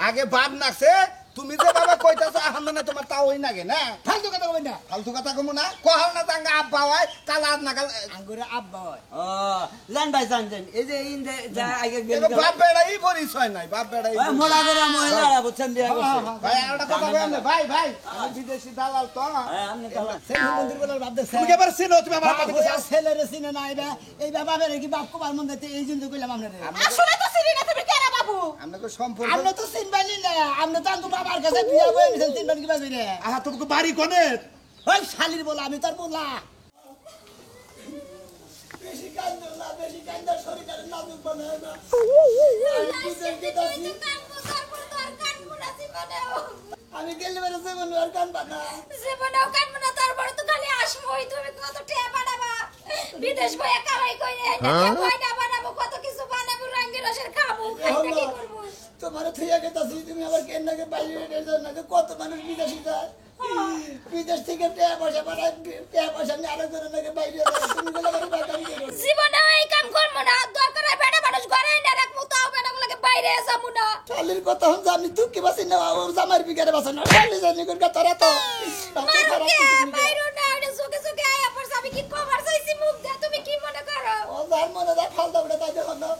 আগে বাপ নাছে তুমি যে বাবা কইতাছো এখন না তোমার তাও হই নাগে না ফালতু কথা কই না ফালতু কথা কমু না কহাও না তাঙ্গা আব্বা হয় কাল আর না কাল আঙ্গুরে আব্বা হয় ও জান ভাই জান এই যে ইন্দে যা আগে গেল বাপ বেড়াই পরিচয় নাই বাপ বেড়াই মোড়া করে মহিলারা বুঝছেন বিয়া করছে ভাই একটা কথা কই না ভাই ভাই আমি বিদেশি দালাল তো হ্যাঁ আপনি তাহলে সেই মন্দির বলার বাপ দেখছে তুমি কেবার চিনো তুমি আমার বাপ কইছ ছেলেরে চিনে না এই বাবা কি বাপ কুমার মন্দির এই জন্য কইলাম আপনারে আসলে তো চিনি না তুমি কেন বাবু আমনে সম্পর্ক আপনি তো চিনবানি না আপনি তো আঙ্গু বাবার কাছে বিয়া বই মিছেন চিনবানি কি বাজে রে আহা তুমি বাড়ি কোনে ওই শালির বলা আমি তোর বলা বেশি কান্দা শরীরের নাজুক বানায় না আমি গেলে বেরো জীবন আর কান বানা জীবনেও কাটবো না তারপরে তো খালি আসবোই তুমি কত টিয়া বানাবা বিদেশ বইয়া কামাই কইরে কয়টা বানাবো কত কিছু বানাবো রঙের রসের খাবো খাইটা কি করবো তোমার থইয়া গেতাছি তুমি আবার কেন নাকি বাইরে না কত মানুষ বিদেশি যায় বিদেশ থেকে টাকা পয়সা পাঠায় টাকা পয়সা নিয়ে আরো করে নাকি বাইরে যায় তুমি বলে করে বাগান করো জীবনে এই কাম করবো না দরকার হয় বেটা মানুষ ঘরে না রাখবো তাও বেটা গুলোকে বাইরে যাবো না শালির কথা হন আমি দুঃখে বাসি না ও জামার বিগারে বাসি না শালি জানি কোন কথা তো মারুকে বাইরে না ওরে সুকে সুকে আয়া পড়ছ আমি কি কভার চাইছি মুখ দে তুমি কি মনে করো ও জান মনে দা ফালদা উড়ে তাই দেখো না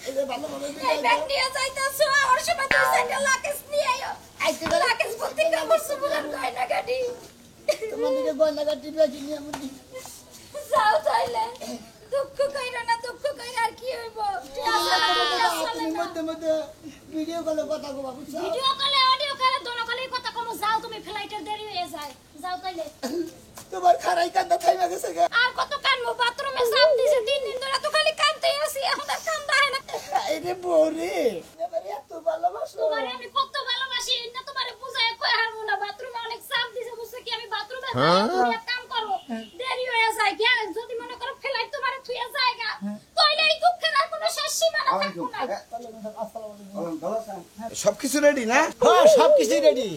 এই যে ভালো ভালো এই ব্যাগ নিয়ে যাইতাছো আর সময় তুই স্যান্ডেল লাকেস নিয়ে আয়ো আইতে লাকেস ভর্তি করছো বলেন কই না গাড়ি তোমার দিকে গয়না কাটি বেশি নিয়ে আমি যাও তাইলে দুঃখ কইরা না দুঃখ কইরা আর কি হইব তুমি মধ্যে মধ্যে ভিডিও কলে কথা কবা বুঝছো ভিডিও কলে অডিও কলে দোনো কলে কথা কমো যাও তুমি ফ্লাইটের দেরি হয়ে যায় যাও তাইলে তোমার খারাই কান্দা থাইমা গেছে গা আর কত কানবো বাথরুমে চাপ দিছে 3 দিন ধরে তো খালি কানতেই আছি এখন আর কান্দা হয় না এই রে বউরে এবারে এত ভালোবাসো তোমারে আমি কত ভালোবাসি না তোমারে বুঝায় কই হারবো না বাথরুমে অনেক চাপ দিছে বুঝছে কি আমি বাথরুমে তুমি এক কাম করো দেরি হয়ে যায় কি যদি মনে করো ফ্লাইট তোমারে থুইয়া যায়গা তাইলে এই দুঃখের আর কোনো শেষ সীমা না থাকবো না সবকিছু রেডি না হ্যাঁ সবকিছু রেডি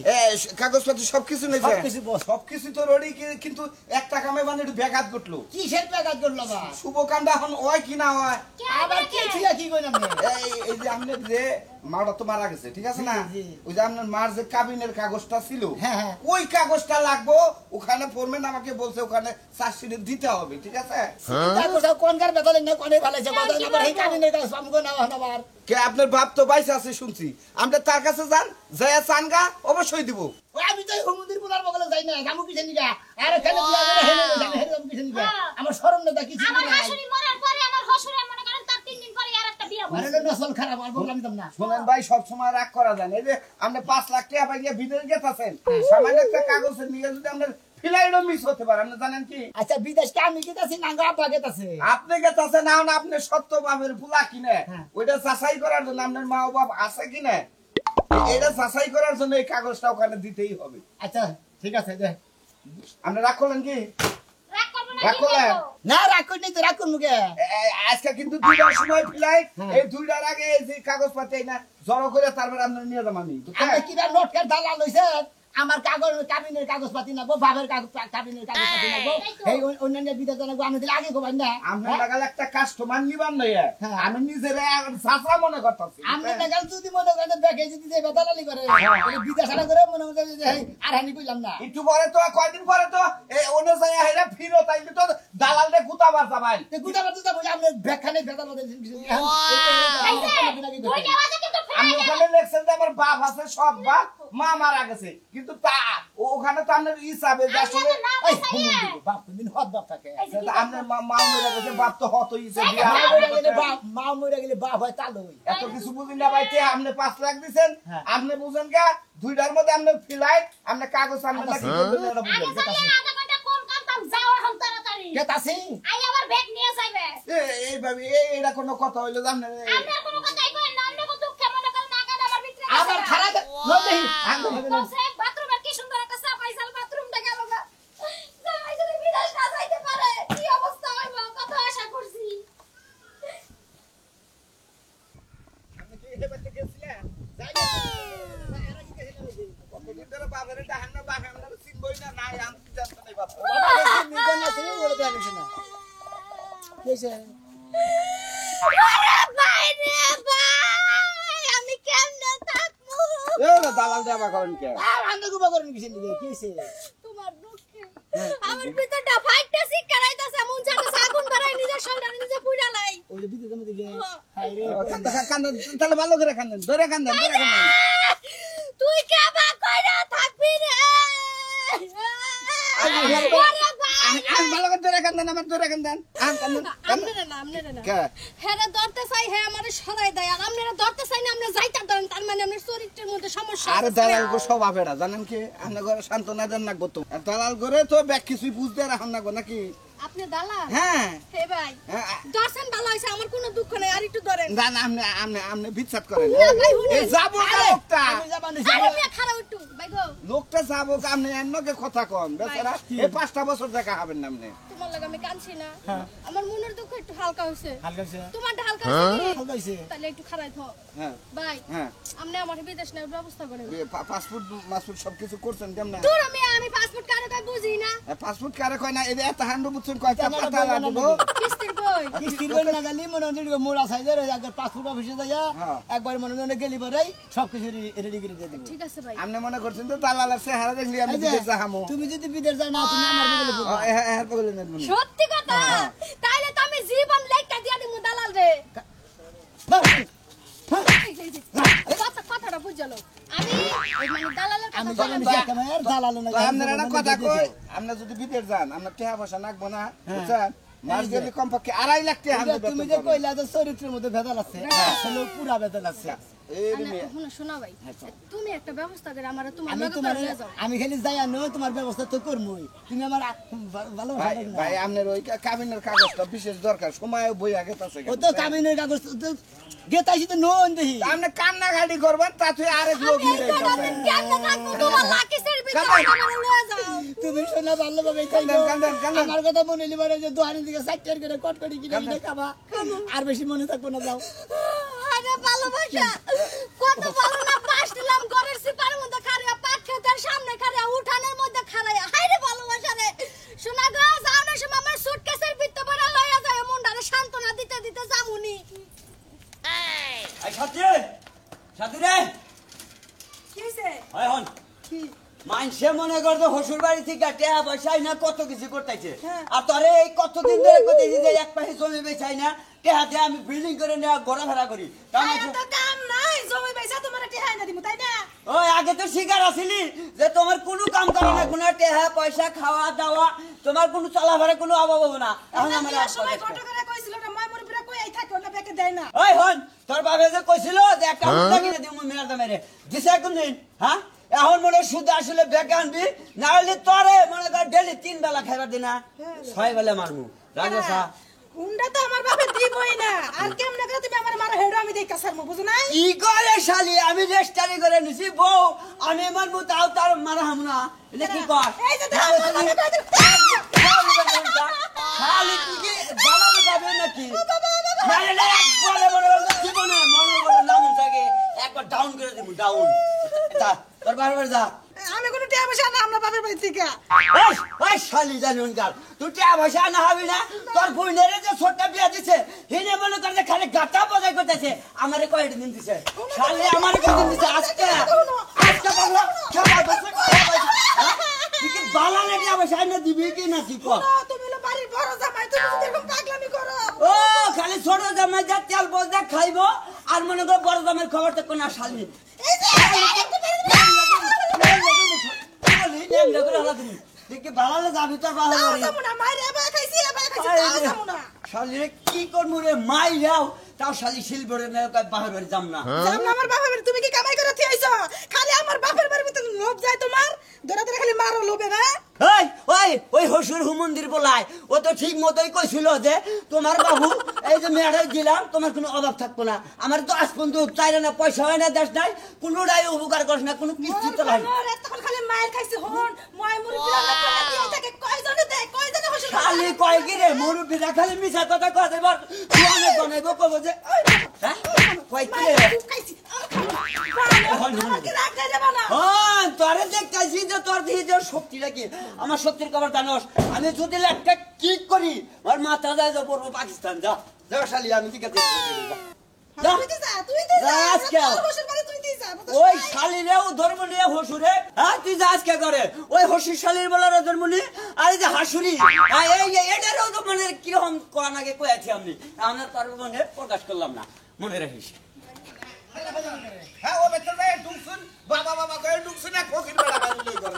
কাগজপত্র সবকিছু নেই সবকিছু বস। সবকিছু তো রেডি কিন্তু একটা কামে মানে একটু ব্যাঘাত ঘটলো কিসের ব্যাঘাত করলো বা শুভ কাণ্ড এখন হয় কি না হয় আবার কি থিয়া কি কইলাম রে এই যে আপনার যে মাটা তো মারা গেছে ঠিক আছে না জি। ওই যে আপনার মার যে কাবিনের কাগজটা ছিল হ্যাঁ, হ্যাঁ। ওই কাগজটা লাগবো ওখানে ফরম্যান আমাকে বলছে ওখানে চার্জশিট দিতে হবে ঠিক আছে তারপর কোনকার বেতন না কোনে ভালাইছে কথা আবার এই কাবিনের কাজ আমগো না আবার কে আপনার বাপ তো বাইসে আছে শুনছি আমরা তার কাছে যান যাইয়া চানগা অবশ্যই দিব ওই আমি তো হুমুদির পুরার বগলে যাই না গামু কিছে নিগা আরে কেন বিয়া করে হেলে জানে হেলে গামু কিছে নিগা আমার শরম না দেখি ছিল আমার না শাশুড়ি মরার পরে আমার শ্বশুরের মনে করেন তার 3 দিন পরে আর একটা বিয়ে আরে হইছে নসল খারাপ আর বললাম না শোনেন ভাই সব সময় রাগ করা যায় না এই যে আপনি 5 লাখ টাকা পাইয়া বিদেশ গেছেন সামান্য একটা কাগজের নিয়ে যদি আপনার ফ্লাইটও মিস হতে পারে আপনি জানেন কি আচ্ছা বিদেশ কে আমি গেতাছি না আব্বা গেতাছে আপনি গেছে না না আপনি সত্য বাপের ফুলা কিনে হ্যাঁ। ওইটা যাচাই করার জন্য আপনার মা ও বাপ আছে কিনে এটা যাচাই করার জন্য এই কাগজটা ওখানে দিতেই হবে আচ্ছা ঠিক আছে দে আপনি রাগ করলেন কি রাগ করব না রাগ কি করলেন? করব না রাগ কই নাই তো রাগ করমু কে আজকে কিন্তু 2টার সময় ফ্লাইট হ্যাঁ। এই 2টার আগে এই যে কাগজপত্র এই না জড়ো করে তারপর আপনার নিয়ে যাবো আমি আমরা কি না নোটকার দালাল হইছে আমার কাগজ কাবিনের কাগজপাতি নাগো বাবার কাবিনের কাগজপাতি নাগো এই অন্যান্য বিদেশ নাগো আমি দিলে আগে গোবাই না আপনার লাগালে একটা কাস্টমার নিবান নাই হ্যাঁ। আমি নিজের সাসা মনে করতেছি আমি লাগাল যদি মনে করেন দেখে যদি যে বেতালালি করে তাহলে বিদেশ আলা করে মনে করে যে আর হানি কইলাম না একটু পরে তো কয়দিন পরে তো এই অনুযায়ী হেরা ফিরো তাইলে তো দালালরে গুতাবার যাবাই তে গুটা বাদ দিতা বলে আপনি ব্যাখ্যানে বেতাল বলে দুইটা বাজে কিন্তু আমি ফ্লাইট ওখানে দেখছেন যে আমার বাপ আছে সব বাপ মা মারা গেছে কিন্তু তা ওখানে তো আপনার হিসাবে যে আসলে ওই বাপ দিন হদ বাপ থাকে আপনার মা মরে গেছে বাপ তো হত হিসেবে মা মরে গেলে বাপ হয় তালই এত কিছু বুঝিন না ভাই আপনি 5 লাখ দিছেন হ্যাঁ। আপনি বুঝেন কা 2টার মধ্যে আপনার ফ্লাইট আপনি কাগজ আপনি কি করবেন এটা আগে বুঝেন চলে আধা ঘন্টা কম কামতাম যাও এখন তাড়াতাড়ি কেতাছি আই আবার ব্যাগ নিয়ে যাইবে এইভাবে এটা কোনো কথা হইলো জানেন আমরা কোনো কথাই কই না আমরা কত কেমন কাল না কাল আমার ভিতরে আবার খারাপ নই বলছে বাথরুমের কি সুন্দর একটা সাফাইসাল বাথরুমটা গেল না যাই যদি বিদেশ না যাইতে পারে কি অবস্থা হইব কত আশা করছি আপনি কি এটা করতে গেছিলেন কতদিন ধরে বাবার ডাহান না বাবা আমরা চিনবই না নাই আনতে যাচ্ছে না বাবা নিজে না ছিল বলে দেন না কেছে আরে ভাই রে ভাই আমি কেমনে করে দালাল দেবা করেন কে আমরা গুবা করেন কিছু নিয়ে কি হইছে তোমার দুঃখে আমার ভিতরটা ফাইটতেছি করাইতাছে এমন জানে আগুন ধরাই নিজের শরীরে নিজে পুড়া লাই ওই যে বিদ্যুৎ মধ্যে গে হাই রে কান্দেন তাহলে ভালো করে কান্দেন ধরে কান্দেন তুই কে বা কইরা থাকবি রে আমি ভালো করে ধরে কান্দেন আমার ধরে কান্দেন কান্দেন আমনে না কে হেরে ধরতে চাই হে আমারে সরাই দেয় আর আমনে ধরতে চাই না আমনে যাইতা ধরেন তার মানে আপনার চরিত্রের মধ্যে সমস্যা আরে দালাল গো সব আবেড়া জানেন কি আপনি ঘরে সান্ত্বনা দেন না তো দালাল করে তো ব্যাগ কিছুই বুঝতে রাখেন না গো নাকি আপনি দালাল হ্যাঁ হে ভাই হ্যাঁ, দর্শন ভালো হইছে আমার কোনো দুঃখ নাই আর একটু ধরেন না না আপনি বিচার করেন না ভাই শুনুন এই যাবো কা লোকটা আমি যাবানি আরে মিয়া খারাপ একটু ভাই গো লোকটা যাবো কা আপনি এন্নকে কথা কন বেচারা এই 5টা বছর দেখা হবেন না আপনি তোমার লাগা আমি কাঁদছি না আমার মনের দুঃখ একটু হালকা হইছে হালকা হইছে তোমারটা হালকা হইছে হালকা হইছে তাহলে একটু খারাই থাও হ্যাঁ ভাই হ্যাঁ আপনি আমার বিদেশ নেওয়ার ব্যবস্থা করেন পাসপোর্ট মাসপোর্ট সবকিছু করছেন কেমন দূর আমি পাসপোর্ট কার্ড কই বুঝি না পাসপোর্ট কারে কয় না এই এত হান্ডু বুঝছেন কয়টা পাতা লাগবো কিস্তির বই কিস্তির বই না গেলি মনে হয় মোড়া সাইজের একবার পাসপোর্ট অফিসে যাইয়া হ্যাঁ। একবার মনে হয় গেলি পরেই সবকিছু রেডি করে দিয়ে দেব ঠিক আছে ভাই আপনি মনে করছেন তো দালালের চেহারা দেখলি আমি এই যে, বিদেশ যাহামু তুমি যদি বিদেশ যাও না তুমি আমার বলে বলবা হ্যাঁ বলে নেন সত্যি কথা তাইলে তো আমি জীবন লেখা দিয়া দিমু দালাল রে কথাটা বুঝলো আমি ওই মানে দালালের আমি কথা জানি বললাম। যে কেমন দালাল না আপনার একটা কথা কই আপনি যদি বিদেশ যান আপনার টাকা পয়সা লাগবো না বুঝছেন মাস গেলে কমপক্ষে 2.5 লাখ টাকা আপনি তুমি বেতন যে পাবেন। কইলা যে চরিত্রের মধ্যে ভেজাল আছে আসলে পুরা ভেজাল আছে এই রে আরে, মেয়ে। শোনো, শোনো ভাই তুমি একটা ব্যবস্থা করে আমার তোমার আমি লগে তোমার নিয়ে যাও আমি খালি যাই আনো তোমার ব্যবস্থা তো করবই তুমি আমার ভালো ভাই ভাই আপনার ওই কাবিনের কাগজটা বিশেষ দরকার সময় বই আগে আছে ও তো কাবিনের কাগজ তো গেতাইছি তো নন দেহি আপনি কান্নাকাটি করবেন তাতে আরেক লোক আমি এই নিয়ে কটা দিন কেমনে থাকবো তোমার লাকিসের ভিতরে কাঁদাই। আমার লয়ে যাও তুমি শোনা ভালোভাবে কান্দেন, কান্দেন। আমার কথা মনে লিবারে যে দোহানের দিকে সাইটার করে কটকটি কিনে কিনে খাবা আর বেশি মনে থাকবো না যাও আরে ভালোবাসা কত ভালো না পাশ দিলাম ঘরের সিপারের মধ্যে খাড়িয়া পাট খেতের সামনে খাড়িয়া উঠানের মধ্যে খাড়াইয়া হায়রে ভালোবাসা রে শোনা গো যাওয়ার সময় আমার সুটকেসের ভিতরে ভরে লইয়া যায় মুন্ডারে সান্ত্বনা দিতে দিতে যামুনি এই সাথী সাথী রে কি হইছে হয় হন মানসে মনে করতো হসুর বাড়ি থেকে টেহা পয়সাই না কত কিছু করতেছে আর তোরে এই কতদিন ধরে করতেছি যে এক পাশে জমি বেচাই না টেহা দিয়ে আমি বিল্ডিং করে নেওয়া ঘোরাফেরা করি তা আমার তো কাম নাই জমি পয়সা তোমার টিহাই না দিমু তাই না ওই আগে তো শিকার আসিলি যে তোমার কোনো কাম করে না কোনো টেহা পয়সা খাওয়া দাওয়া তোমার কোনো চলাফেরা কোনো অভাব হবে না এখন আমার সময় কত করে কইছিল না মই মরে পুরা কই আই থাকো না বেকে দেয় না ওই হন তোর বাবা যে কইছিল যে একটা মুদ্রা কিনে দিমু মেয়ের দামে রে দিছে কোন দিন হ্যাঁ এখন মনে শুধু আসলে বেকে আনবি না হলে তোরে মনে কর ডেলি 3 বেলা খাইবার দিনা 6 বেলা মারমু রাজসা হুন্ডা তো আমার বাপে দিবই না আর কেমনে করে তুমি আমার মারা হেডো আমি দেখা সারমু বুঝো না কি করে শালি আমি রেস্টারি করে নিছি বউ আমি মারমু তাও তার মারা হাম না এটা কি কর এই যে দেখো, আমার বাপে কইতে- শালি তুই কি বানানো যাবে নাকি না না একবারে মনে করো জীবনে মনে করো নাম থাকে একবার ডাউন করে দিব ডাউন যা তোর বারবার যা আমি কোনো টাকা পয়সা না আমরা বাপের বাড়ি থেকে ওই ওই শালি জানুন গাল তুই টাকা পয়সা না হবি না তোর বোনের যে ছোট্ট বিয়া দিছে হিনে মনে করে যে খালি গাটা বজায় করতেছে আমারে কয়টা দিন দিছে শালি আমারে কয়দিন দিছে আজকে আজকে বাংলা খাবার বসে তুই কি বালা লেগে পয়সা না দিবি কি না কি কর ও, তুমি হলো বাড়ির বড় জামাই তুমি যদি এরকম পাগলামি করো ও খালি ছোট জামাই যা তেল বজা খাইবো আর মনে কর বড় জামাইয়ের খবর তো কোন শালি এই যে দেখি ভালো যাবি তোর ভালো তাও যাবো না মাইরে এবার খাইছি তাও যাবো না শালিরে কি করবো রে মাই যাও তাও শালি শিলবরে বাপের বাড়ি যাম না যাম না আমার বাপের বাড়ি তুমি কি কামাই করে থিয়াইছো খালি আমার বাপের বাড়ির ভিতরে লোভ যায় তোমার ধরে ধরে খালি মারো লোভে না ওই ওই ওই হসুর হুমন্দির বলাই ও তো ঠিক মতোই কইছিল যে তোমার বাবু এই যে মেয়েটাই দিলাম তোমার কোনো অভাব থাকবো না আমার তো আজ পর্যন্ত চাইলে না পয়সা হয় না দেশ নাই কোনোটাই উপকার করিস না কোনো কিস্তি তো নাই তখন খালি মায়ের খাইছে হন মই মুড়ি পিলা করে দিয়ে থাকে কয়জনে দেয় কয়জনে হসে খালি কয় কি রে মুরব্বীরা খালি মিছা কথা কয় দেবার তুই অনেক বানাইবো কব যে হ্যাঁ কয় কি রে খাইছি আমার কি রাগ যায় যাবে না হ্যাঁ তোরে দেখতেছি যে তোর দিয়ে যে শক্তিটা কি আমার শক্তির খবর জানোস আমি যদি একটা কিক করি আর মাথা যায় যে পড়বো পাকিস্তান যা যা শালি আমি ঠিক আছে যা তুই তো যা যা আজকে তোর বসে বাড়ি তুই যা ওই শালিরেও ধর্ম নিয়ে হসুরে হ্যাঁ তুই যা আজকে করে ওই হসুর শালির বলার ধর্ম নিয়ে আর এই যে হাসুরি এটারও তো মানে কিরকম কোরআন আগে কয়েছি আমি আমরা তার মনে প্রকাশ করলাম না মনে রাখিস হ্যাঁ ও বেটা যায় ঢুকছুন বাবা বাবা করে ঢুকছুন এক ফকির বেড়া বাড়ি করে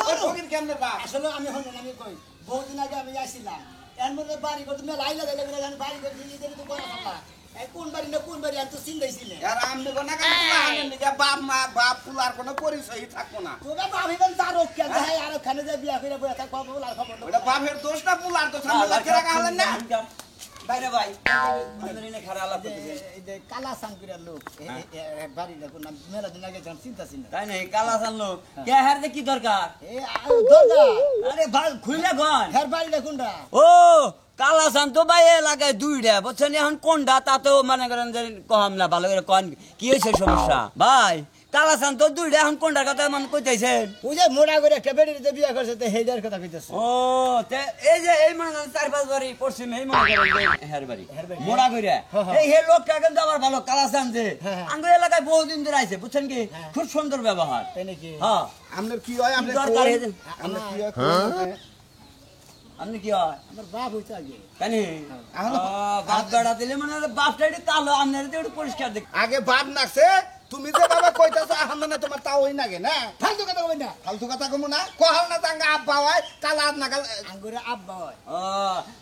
ওই ফকির কেমনে বা আসলে আমি হন আমি কই বহুদিন আগে আমি আসছিলাম এর মধ্যে বাড়ি করতে মেলা আইলা দিলে আমি বাড়ি করতে নিজেদের তো করা কথা এই কোন বাড়ি না কোন বাড়ি আমি তো চিন্তাইছিলে আর আমনে কোনা কাটলা হানেন নিগা বাপ মা বাপ পুলার কোনো পরিচয়ই থাকবো না তোরা তো আমি বল তার ওকে যাই আর ওখানে যে বিয়া করে বসে থাক খবর আর খবর ওটা বাপের দোষ না পুলার তো সামনে রাখে রাখা হলেন না বাইরে ভাই খারাপ আলাপ করতেছে এই যে কালা সাংকুরের লোক বাড়ি দেখুন মেলা দিন আগে যখন চিন্তা ছিল তাই নাই কালা জানলো কে হার কি দরকার এই দাদা আরে ভাই খুইলা গন হের বাড়ি দেখুনটা ও কালা চান তো ভাই এলাকায় দুইটা বুঝছেন এখন কোনটা তাতেও মনে করেন যে কম না ভালো করে কন কি হয়েছে সমস্যা ভাই কালা চান তো দুইটা এখন কোনটার কথা মনে কইতেছেন ওই যে মোড়া করে একটা বেড়ি বিয়া করছে তো হেডার কথা কইতেছে ও তে এই যে এই মনে করেন 4-5 বাড়ি পশ্চিম এই মনে করেন হের বাড়ি মোড়া কইরা এই হে লোকটা কিন্তু আবার ভালো কালা চান যে আঙ্গুর এলাকায় বহুদিন ধরে আইছে বুঝছেন কি খুব সুন্দর ব্যবহার তাই নাকি হ্যাঁ আমনের কি হয় আমনের দরকার আমনের কি হয় আপনি কি হয় আমার বাপ হইছে আগে কানি বাপ বেড়া দিলে মানে বাপটা একটু কালো আপনার একটু পরিষ্কার দেখ আগে বাপ নাকছে তুমি যে বাবা কইতাছ আহাম না তোমার তাও হই নাগে না ফালতু কথা কই না ফালতু কথা কমু না কহাল না তাঙ্গা আব্বা হয় কালা নাগাল আঙ্গুরে আব্বা হয় ও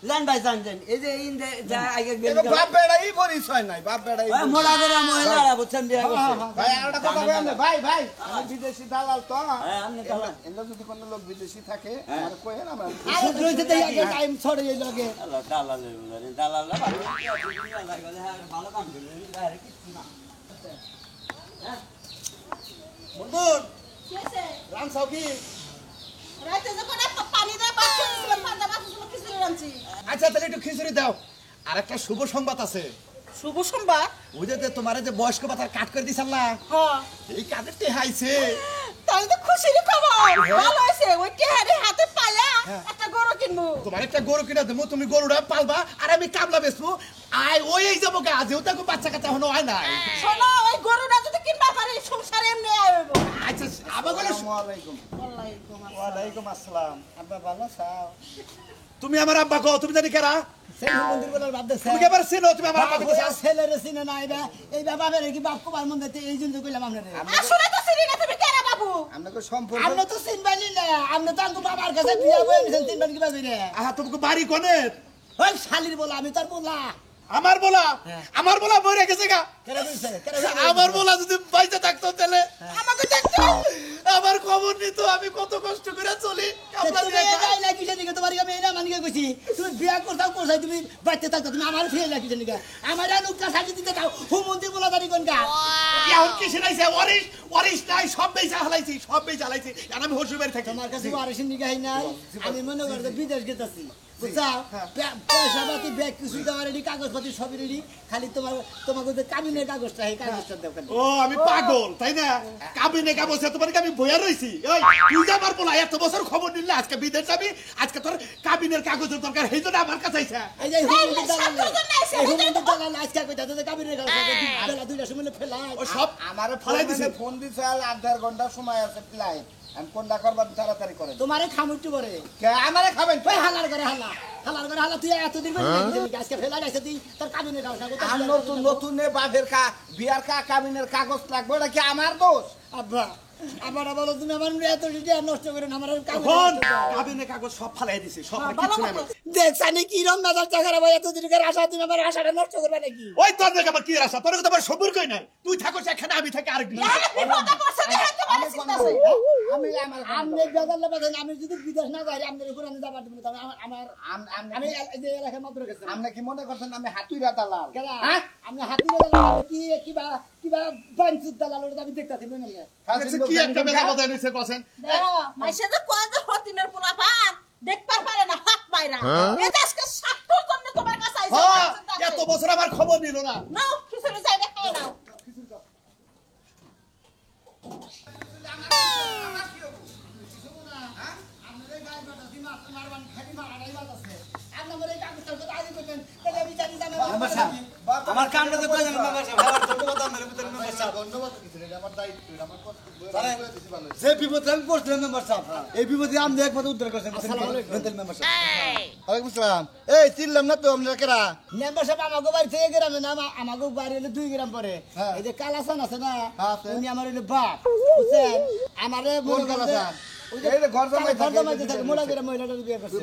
জান ভাই জান এই যে ইন্দে যা আগে এগো বাপ বেড়াই পরিচয় নাই বাপ বেড়াই ওই মোড়া করে মহিলারা বুঝছেন বিয়া করছে ভাই একটা কথা বলেন ভাই ভাই আমি বিদেশি দালাল তো হ্যাঁ আপনি দালাল এন্ড যদি কোনো লোক বিদেশি থাকে আমার কইেন আমরা আর রইতে দেই আগে টাইম ছড়ে এই লাগে দালাল দালাল ভালো কাম করে আরে কিছু না বন্ধুর কেসে রাম সাউকি রাতে যখন পানি দেয় বাচ্চা ছিল পাঁচটা বাচ্চা ছিল কিছু রাঁধছি আচ্ছা তাহলে একটু খিচুড়ি দাও আর একটা শুভ সংবাদ আছে শুভ সোমবার ওই যে তোমারে যে বয়স্ক ভাতার কাট করে দিছাল না হ্যাঁ এই কাজের তে হাইছে তাহলে তো খুশির খবর ভালো হয়েছে ওই টেহারে হাতে পায়া একটা গরু কিনবো তোমার একটা গরু কিনা দেবো তুমি গরুটা পালবা আর আমি কামলা বেচবো আয় ওই এই যাবো গা যেও তাকে বাচ্চা কাচ্চা হনো হয় নাই শোনো ওই গরুটা যদি কিনবা পারি সংসারে এমনি আইব আচ্ছা আবার বলে আসসালামু আলাইকুম ওয়ালাইকুম আসসালাম আব্বা ভালো আছো তুমি আমার আব্বা কও তুমি জানি কারা সেন মন্দির বলার বাদ দে তুমি কেবার চিনো তুমি আমার আব্বা কইছো ছেলেরে চিনে না এই বাবা বেরে কি বাপ কোবার মন দিতে এই জন্য কইলাম আপনারে আসলে তো চিনি না তুমি কেরা বাবু আপনাকে সম্পর্ক আমরা তো চিনবানি না আমরা তো আঙ্গু বাবার কাছে বিয়া বই মিছেন চিনবানি কি বাজি রে আহা তোমাকে বাড়ি কোনে ওই শালির বলা আমি তার বলা আমার বলা মরে গেছে গা আমার বলা যদি পয়সা থাকতো তাহলে আমাকে দেখতো আমার খবর নিত আমি কত কষ্ট করে চলি তুমি বিয়া করতাও কোথায় তুমি বাচ্চা থাকতো তুমি আমার ফিরে রাখি আমার নুকটা সাজি দিতে দাও হুমন্দির বলা দাঁড়ি কোন গা এখন কি শুনাইছে ওয়ারিশ নাই সব বেচা হালাইছি আর আমি হসুর বাড়ি থাকি তোমার কাছে ওয়ারিশের নিগাই নাই আমি মনে করতে বিদেশ গেতাছি বুঝছাও পয়সা পাতি ব্যাগ কিছু দেওয়ার রেডি কাগজপাতি সবই রেডি খালি তোমাকে যে কাবিনের কাগজটা এই কাগজটা দেও ও আমি পাগল তাই না কাবিনে কাগজে তোমার আমি বইয়া রইছি ওই তুই যাবার বলা এত বছর খবর নিলে আজকে বিদেশ যাবি আজকে তোর কাবিনের কাগজের দরকার এই জন্য আমার কাছে আইছা এই যে হুমন্দির দালাল আজকে কইতা যে কাবিনের কাগজটা বেলা দুইটার সময় ফেলাই ও সব আমার ফলাই দিছে। ফোন দিছে আর 1.5 ঘন্টা সময় আছে ফ্লাইট আমি কোনটা করবার তাড়াতাড়ি করেন তোমারে খামুটু করে কে আমারে খাবেন ওই হালার করে হালা তুই এতদিন আজকে ফেলাই রাখছে তুই তোর কাবিনের কাগজ আর নতুন বাপের বিয়ার কাবিনের কাগজ লাগবে এটা কি আমার দোষ আব্বা আমার বলো তুমি আমার এত নষ্ট করে আমার ফোন কাবিনে কাগজ সব ফালাই দিছে সব কিছু নাই আমার। দেখছানি কি রম বাজার চাকার ভাই এতদিন করে আশা তুমি আমার আশাটা নষ্ট করবে নাকি ওই তোর দেখে আমার কি রাস্তা তোর কথা আমার সবুর কই নাই তুই থাকোস এখানে আমি থাকি আরেকদিন আমি আমনে বেজালে বাজান আমি যদি বিদেশ না যাই আমনের উপর আমি যাবার দেব তবে আমার আমি এই যে এলাকায় মাত্র গেছি আপনি কি মনে করছেন আমি হাতুইরা দালাল কেলা হ্যাঁ আমি হাতি দালাল কি কিবা বানচুত দালাল ওটা আমি দেখতাছি বুঝলেন দেখছি কি একটা মেলা কথা নিছে কছেন মাইসে যে কয় যে হতিনের পোলা পান দেখবার পারে না হাত পায়রা এটা আজকে সাতটার জন্য তোমার কাছে আইছে হ্যাঁ এত বছর আমার খবর নিল না নাও খিচুড়ি যাই না খাও নাও আমার কামটা তো কই জানেন বাবা সাহেব আমার তো কথা মেরে ভিতরে মেম্বার সাহেব ধন্যবাদ যে বিপদে আমি পড়ছিলাম মেম্বার সাহেব এই বিপদে আপনি একমাত্র উদ্ধার করছেন মেম্বার সাহেব। ওয়ালাইকুম সালাম। এই চিনলাম না তো আপনারা কেরা? মেম্বার সাহেব আমাকে বাড়ি থেকে গ্রামে না আমাকে বাড়ি হলে 2 গ্রাম পরে হ্যাঁ। এই যে কালাসান আছে না আছে। উনি আমার হলো বাপ বুঝছেন আমারে কোন মনে করেন যে- কালাসান? ওই যে এই যে ঘর জামাই ঘর থাকে, জামাই এই যে থাকে, মোলা করে মহিলাটার বিয়ে করছে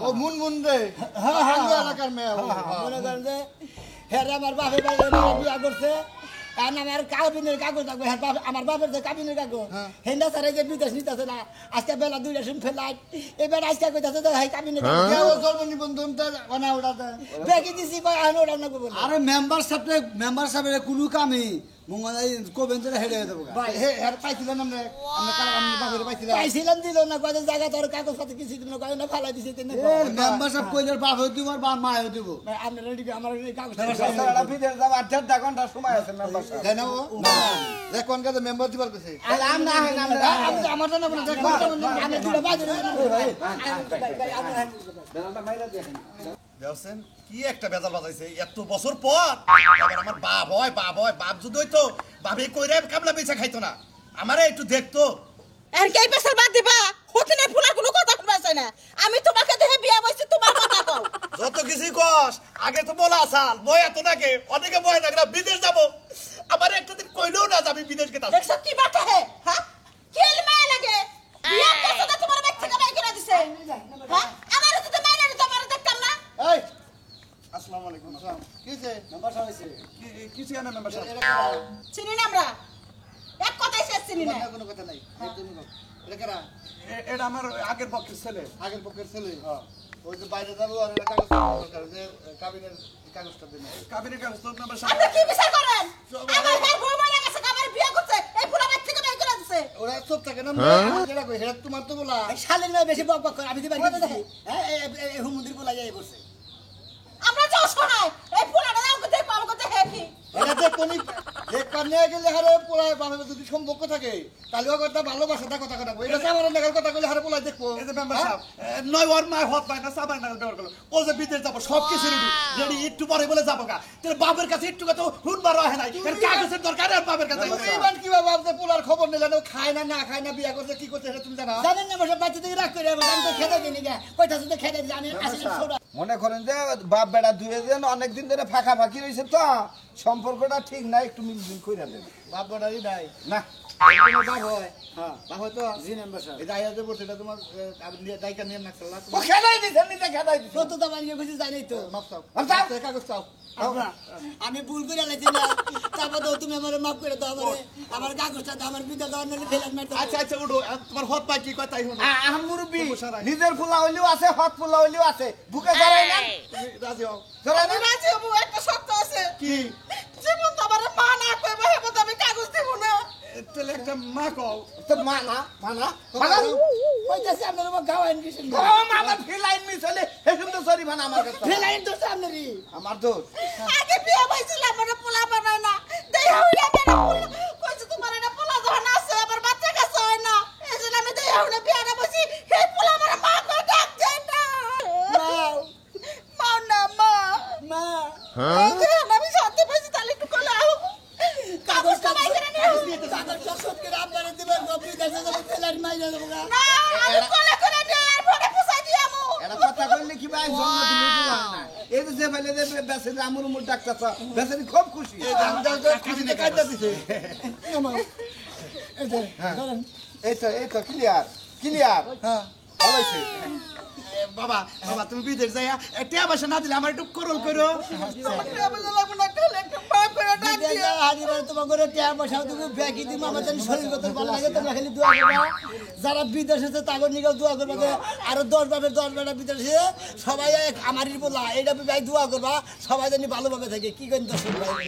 ও মুন রে আঙ্গো এলাকার মেয়ে ও, মনে করেন যে হ্যাঁ আমার বাপের বাড়ি বিয়ে করছে এখন আমার কাবিনের কাগজ থাকবে হ্যাঁ আমার বাপের যে কাবিনের কাগজ হেন্ডা স্যার যে বিদেশ নিতেছে না আজকে বেলা 2টার সময় ফেলাই এবার আজকে কইতাছে যে হ্যাঁ কাবিনের কাগজ কেউ জন্ম নিবন্ধন তো অনা ওটাতে। বেগি দিছি কয় এখন ওরা না করবো না। আরে মেম্বার সাহেবের কোনো কামই মঙ্গল কোবেন তো হেডে দেবো ভাই, হে হেড পাইছিলেন আমরা আমরা কারা আমরা বাপের পাইছিলাম পাইছিলাম দিল না কয় জায়গা তোর কাগজ পাতি কিছু দিন কয় না ফালাই দিছে তিন মেম্বার সাহেব কইলে বাপ হয়ে দিব আর মায়েও দিব। আপনার রেডি আমার কাগজ তাছাড়া বিদেশ যাওয়ার 1.5 ঘন্টা সময় আছে মেম্বার সাহেব। তাই না ও যে কোন কাজে মেম্বার দিবার কইছে আম না হয় না আমরা আমার না বলে দেখ আমি দুটো বাজে বেলাটা মাইরা দেখেন। দেখছেন কি একটা বেজাল বাজাইছে এত বছর পর আবার আমার বাপ হয় বাপ যদি হইতো বাপে কইরে কামলা বেচা খাইতো না আমারে একটু দেখতো। আর কে পেছাল বাদ দিবা হতে না ফুলা কোনো কথা শুনবাছে না আমি তোমাকে দেখে বিয়া বইছি তোমার কথা কও যত কিছুই কস আগে তো বলা আসাল মই এত নাকি অনেকে বয় না বিদেশ যাব আমার একটা দিন কইলেও না যে আমি বিদেশ গেতাম। দেখছ কি বাটা হে হ্যাঁ কেল মায় লাগে বিয়া করছ না তোমার বাচ্চা কে বাই করে দিছে হ্যাঁ আমার তো মাইনা দিতে পারে দেখতাম না এই আসসালামু আলাইকুম আসসালাম কিছে মেম্বার সাহেব হইছে কি চিনা মেম্বার সাহেব চিনি না আমরা এক কথাই শেষ চিনি না কোনো কথা নাই একদমই না এটা কারা এটা আমার আগের পক্ষের ছেলে। আগের পক্ষের ছেলে ওই যে বাইরে যাবো আর এটা কাগজ দরকার যে কাবিনের কাগজটা দিন কাবিনের কাগজ তো মেম্বার সাহেব আপনি কি বিচার করেন আমার হ্যাঁ বউ মারা গেছে আমার বিয়া করছে এই ফুলা বাচ্চা কে বাই করে দিছে ওরা সব থাকে না যেটা কই হেড তোমার তো বলা শালের মেয়ে বেশি বক বক করে আমি দিবার দিছি হ্যাঁ এই হুমুন্দির বলা যাই বসে আমরা যাও শোনাই এই ফুলাটা দাও কোথায় পাবো কোথায় হে কি এটা যে কোনি যে কানে গেলে হারে পোলায় বাবা যদি সম্পর্ক থাকে তাহলে ও কথা ভালোবাসাটা কথা কথা এটা তো আমার লাগার কথা কইলে হারে পোলায় দেখবো এই যে মেম্বার সাহেব নয় ওর মায় হত পায় না সাবান না ব্যবহার করলো ও যে বিদেশ যাবো সব কিছু রেডি একটু পরে বলে যাবো গা তোর বাপের কাছে একটু কথা হুনবার হয় নাই এর কাগজের দরকার আর বাপের কাছে ইমান কি বাবা আপনি পোলার খবর নিলেন ও খায় না না খায় না বিয়া করছে কি করছে এটা তুমি জানো জানেন না বসে বাচ্চা থেকে রাগ করে আমি তো খেতে দিই না কইতাছে তো খেতে দিই আমি আসলে ছোড়া মনে করেন যে বাপ বেটা দুইজন অনেকদিন ধরে ফাঁকি রয়েছে তো সম্পর্কটা ঠিক না একটু মিলমিল কইরা দেন। বাপ বড়াই নাই না তোমার বাপ হয় হ্যাঁ বাপ হয় তো জি মেম্বার সাহেব এটা আইয়া যে বলছে এটা তোমার দায়িকা নিয়ে না খেলা ও খেলাই দিছেন নিজে খেলাই দিছেন সত্য তো বানিয়ে বুঝি জানি তো মাপ চাও মাপ চাও। কাগজ চাও আমরা আমি ভুল করে আলাইছি না তারপর তো তুমি আমার মাফ করে দাও আমার কাগজটা দাও আমার বিদ্যা দাও নাহলে ফেলাত মারতে আচ্ছা আচ্ছা উঠো তোমার হত পায় কি কয় তাই হলো আহম মুরব্বি নিজের ফুলা হইলেও আছে হত ফুলা হইলেও আছে বুকে জড়াই না রাজি হও জড়াই আমি না রাজি হবো একটা শর্ত আছে কি জীবন তো আমার মা না কইবে হেবো তো আমি কাগজ দেব না তাহলে একটা মা কও তো মানা মানা কইতাছে আপনার আমার গাওয়াইন কিছু ও মানা ফিলাইন মিছলে হেসুম তো সরি মানা আমার কাছে ফেলাইন তো সামনেরই আমার দোষ আগে বিয়া হইছিল আমার পোলা বানাই না দেই হইলা মেরা পোলা কইছে তোমার এটা পোলা ধন আছে আমার বাচ্চা কাছে হয় না এজন্য আমি দেই হইলা বিয়া না বসি হে পোলা আমার মা কই ডাক যায় না মা না মা মা আমি শান্তি পাইছি তাহলে একটু কোলে আও কাগজটা বাই করে নিও কাগজটা সব করে আপনারা দিবেন গপি কাছে যাবো ফেলার মাইরা দেবো না আমি কোলে করে নিয়ে আর ফোনে পুষাই দিয়ামু এটা কথা কইলে কি ভাই জন্ম দিলে দিলা না এই যে ফেলে দে বেসের আমুর মুর ডাক্তার বেসের খুব খুশি খুশিতে কাজটা দিছে এই তো ক্লিয়ার হ্যাঁ হইছে বাবা বাবা তুমি বিদেশ যাইয়া টিয়া পয়সা না দিলে আমার একটু করল করো যারা বিদেশে তাদের নিকে দোয়া করবে আরো 10 বেটা বিদেশে সবাই আমারই বলা এইটা দোয়া করবা সবাই জানি ভালোভাবে থাকে কি করেন দর্শক ভাই